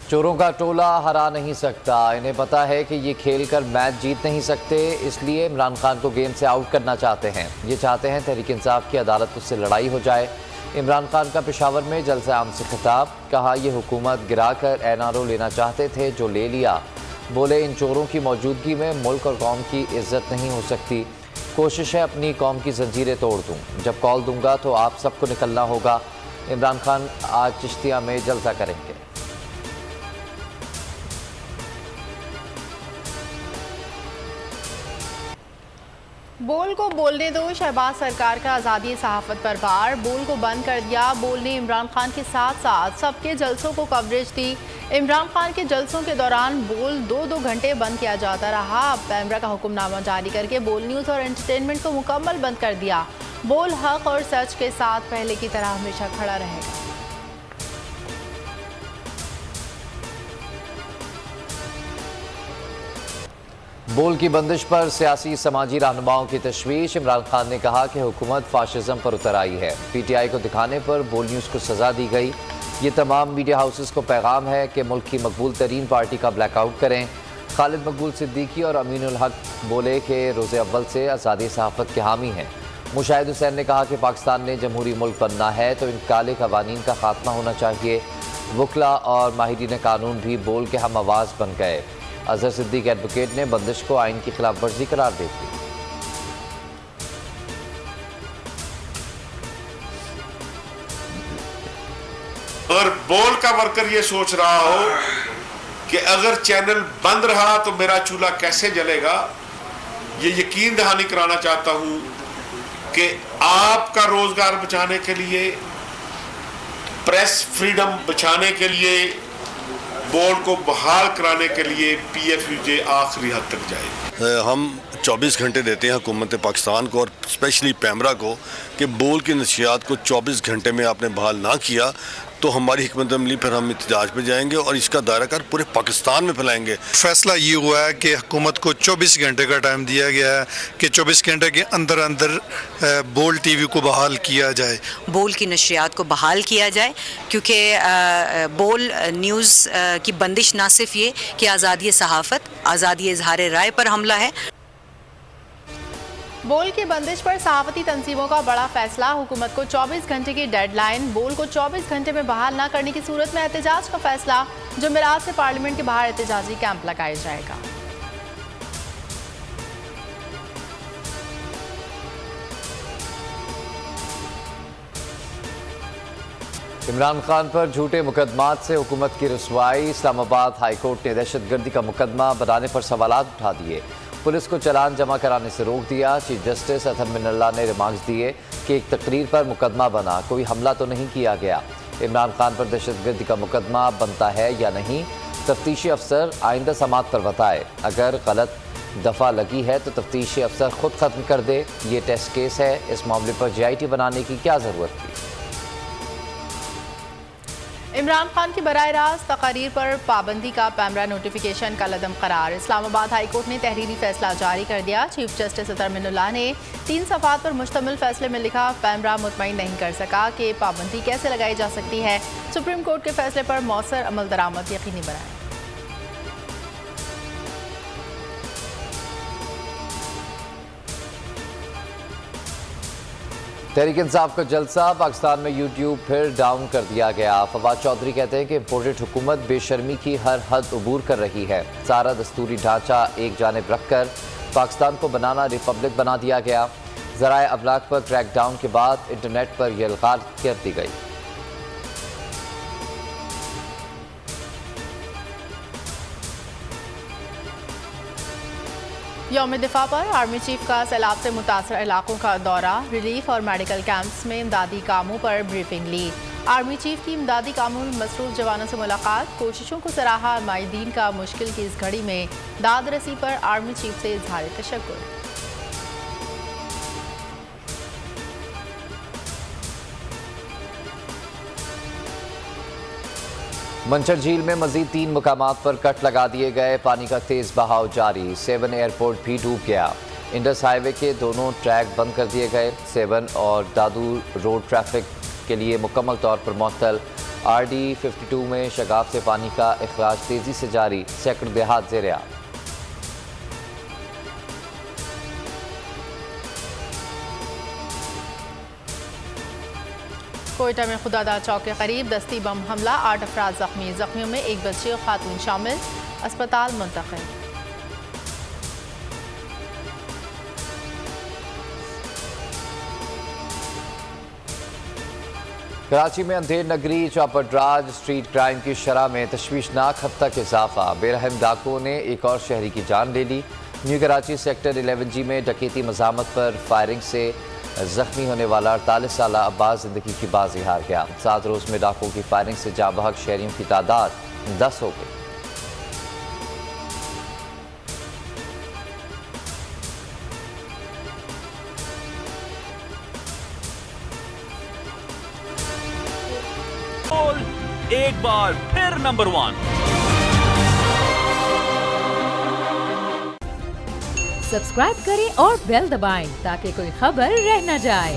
चोरों का टोला हरा नहीं सकता। इन्हें पता है कि ये खेल कर मैच जीत नहीं सकते, इसलिए इमरान खान को गेम से आउट करना चाहते हैं। ये चाहते हैं तहरीक इंसाफ की अदालत से लड़ाई हो जाए। इमरान खान का पेशावर में जलसा आम से खिताब, कहा ये हुकूमत गिराकर एनआरओ लेना चाहते थे, जो ले लिया। बोले इन चोरों की मौजूदगी में मुल्क और कौम की इज्जत नहीं हो सकती। कोशिश है अपनी कौम की जंजीरें तोड़ दूँ। जब कॉल दूंगा तो आप सबको निकलना होगा। इमरान खान आज चिश्तिया में जलसा करेंगे। बोल को बोलने दो, शहबाज सरकार का आज़ादी सहाफ़त पर भार। बोल को बंद कर दिया। बोल ने इमरान खान के साथ साथ सबके जलसों को कवरेज दी। इमरान खान के जलसों के दौरान बोल 2-2 घंटे बंद किया जाता रहा। अब पैमरा का हुक्मनामा जारी करके बोल न्यूज़ और एंटरटेनमेंट को मुकम्मल बंद कर दिया। बोल हक और सच के साथ पहले की तरह हमेशा खड़ा रहेगा। बोल की बंदिश पर सियासी समाजी रहनुमाओं की तशवीश। इमरान खान ने कहा कि हुकूमत फाशिज्म पर उतर आई है। पीटीआई को दिखाने पर बोल न्यूज़ को सजा दी गई। ये तमाम मीडिया हाउसेस को पैगाम है कि मुल्क की मकबूल तरीन पार्टी का ब्लैकआउट करें। खालिद मकबूल सिद्दीकी और अमीनुल हक बोले कि रोज़े अव्वल से आज़ादी सहाफ़त के हामी हैं। मुशाहिद हुसैन ने कहा कि पाकिस्तान ने जमहूरी मुल्क बनना है तो इन काले कवानीन का खात्मा होना चाहिए। वकला और माहिरीन कानून भी बोल के हम आवाज़ बन गए। अजहर सिद्दीक एडवोकेट ने बंदिश को आइन की खिलाफ वर्जी करार दे दी। अगर बोल का वर्कर ये सोच रहा हो कि अगर चैनल बंद रहा तो मेरा चूल्हा कैसे जलेगा, ये यकीन दहानी कराना चाहता हूं कि आपका रोजगार बचाने के लिए, प्रेस फ्रीडम बचाने के लिए, बोल को बहाल कराने के लिए PFUJ आखिरी हद तक जाएगी। हम 24 घंटे देते हैं हुकूमत पाकिस्तान को और स्पेशली पैमरा को कि बोल की नशियात को 24 घंटे में आपने बहाल ना किया तो हमारी हिकमत अमली फिर हम इhtजाज पे जाएंगे और इसका दायरा कार पूरे पाकिस्तान में फैलाएंगे। फैसला ये हुआ है कि हुकूमत को 24 घंटे का टाइम दिया गया है कि 24 घंटे के अंदर अंदर बोल TV को बहाल किया जाए, बोल की नशरियात को बहाल किया जाए, क्योंकि बोल न्यूज़ की बंदिश ना सिर्फ ये कि आज़ादी सहाफ़त, आज़ादी इजहार राय पर हमला है। बोल की बंदिश पर सहाफती तंजीमों का बड़ा फैसला। हुकूमत को 24 घंटे की डेडलाइन। बोल को 24 घंटे में बहाल न करने की सूरत में एहतजाज का फैसला। जुमेरात से पार्लियामेंट के बाहर एहतजाजी कैंप लगाया जाएगा। इमरान खान पर झूठे मुकदमात से हुकूमत की रुसवाई। इस्लामाबाद हाई कोर्ट ने दहशतगर्दी का मुकदमा बनाने पर सवालात उठा दिए। पुलिस को चालान जमा कराने से रोक दिया। चीफ जस्टिस अतहर मिनल्ला ने रिमार्क्स दिए कि एक तकरीर पर मुकदमा बना, कोई हमला तो नहीं किया गया। इमरान खान पर दहशतगर्दी का मुकदमा बनता है या नहीं, तफ्तीशी अफसर आइंदा समात पर बताए। अगर गलत दफ़ा लगी है तो तफ्तीशी अफसर खुद ख़त्म कर दे। ये टेस्ट केस है, इस मामले पर GIT बनाने की क्या ज़रूरत थी। इमरान खान की बराह रास्त तकारीर पर पाबंदी का पैमरा नोटिफिकेशन का लदम करार। इस्लामाबाद हाई कोर्ट ने तहरीरी फैसला जारी कर दिया। चीफ जस्टिस अतहर मिनल्ला ने 3 सफ़ात पर मुश्तमिल फैसले में लिखा, पैमरा मुतमईन नहीं कर सका कि पाबंदी कैसे लगाई जा सकती है। सुप्रीम कोर्ट के फैसले पर मौसर अमल दरामद यकीनी बनाया। तहरीक इंसाफ का जलसा। पाकिस्तान में YouTube फिर डाउन कर दिया गया। फवाद चौधरी कहते हैं कि इम्पोर्टेड हुकूमत बेशर्मी की हर हद अबूर कर रही है। सारा दस्तूरी ढांचा एक जानिब रखकर पाकिस्तान को बनाना रिपब्लिक बना दिया गया। ज़राए अबलाग पर क्रैकडाउन के बाद इंटरनेट पर यह अलगार कर दी गई। यौम दिफा पर आर्मी चीफ का सैलाब से मुतासर इलाकों का दौरा। रिलीफ और मेडिकल कैंप्स में इमदादी कामों पर ब्रीफिंग ली। आर्मी चीफ की इमदादी कामों में मसरूफ जवानों से मुलाकात। कोशिशों को सराहा। माहिदीन का मुश्किल की इस घड़ी में दाद रसी पर आर्मी चीफ से इजहार तशक्कुर। मंचर झील में मजीद 3 मुकामात पर कट लगा दिए गए। पानी का तेज बहाव जारी। 7 एयरपोर्ट भी डूब गया। इंडस हाईवे के दोनों ट्रैक बंद कर दिए गए। 7 और दादू रोड ट्रैफिक के लिए मुकम्मल तौर पर मुअत्तल। RD 52 में शगाफ से पानी का अखराज तेजी से जारी, सैकड़ों देहात ज़ेर-ए-आब। कोयटा में खुदादा चौक के करीब दस्ती बम हमला, 8 अफराद जख्मी, जख्मियों में एक बच्ची और खातून शामिल, अस्पताल मुंतकिल। कराची में अंधेर नगरी चौपटराज स्ट्रीट क्राइम की शरह में तशवीशनाक हद तक इजाफा, बेरहम डाकुओं ने एक और शहरी की जान ले ली। न्यू कराची सेक्टर 11G में डकैती मज़ामत पर फायरिंग से जख्मी होने वाला 48 साल अब्बास जिंदगी की बाजी हार गया। 7 रोज़ में डाकुओं की फायरिंग से जाँ बहक शहरियों की तादाद 10 हो गई। एक बार फिर नंबर 1। सब्सक्राइब करें और बेल दबाएं ताकि कोई खबर रह न जाए।